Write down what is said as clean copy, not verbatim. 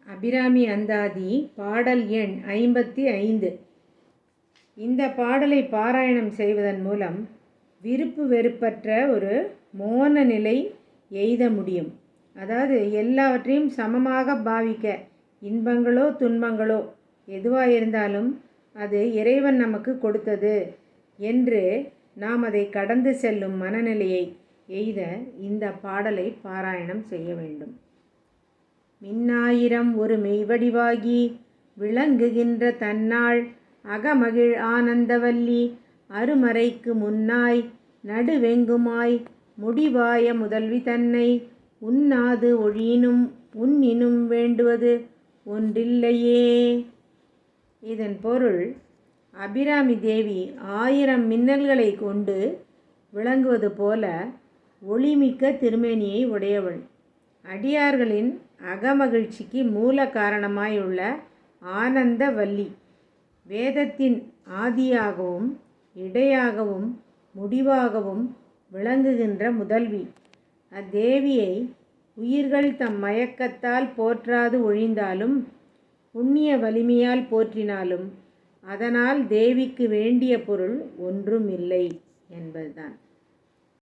அபிராமி அந்தாதி பாடல் எண் 55. இந்த பாடலை பாராயணம் செய்வதன் மூலம் விருப்பு வெறுப்பற்ற ஒரு மோன நிலை எய்த முடியும். அதாவது எல்லாவற்றையும் சமமாக பாவிக்க, இன்பங்களோ துன்பங்களோ எதுவாக இருந்தாலும் அது இறைவன் நமக்கு கொடுத்தது என்று நாம் அதை கடந்து செல்லும் மனநிலையை எய்த இந்த பாடலை பாராயணம் செய்ய வேண்டும். மின்னாயிரம் ஒரு மெய்வடிவாகி விளங்குகின்ற தன்னாள் அகமகிழ் ஆனந்தவல்லி அருமறைக்கு முன்னாய் நடுவெங்குமாய் முடிவாய முதல்வி தன்னை உன்னாது ஒழியினும் உன்னினும் வேண்டுவது ஒன்றில்லையே. இதன் பொருள், அபிராமி தேவி 1000 மின்னல்களை கொண்டு விளங்குவது போல ஒளிமிக்க திருமேனியை உடையவள். அடியார்களின் அகமகிழ்ச்சிக்கு மூல காரணமாயுள்ள ஆனந்தவல்லி, வேதத்தின் ஆதியாகவும் இடையாகவும் முடிவாகவும் விளங்குகின்ற முதல்வி. அத்தேவியை உயிர்கள் தம் மயக்கத்தால் போற்றாது ஒழிந்தாலும் புண்ணிய வலிமையால் போற்றினாலும் அதனால் தேவிக்கு வேண்டிய பொருள் ஒன்றும் இல்லை என்பதுதான்.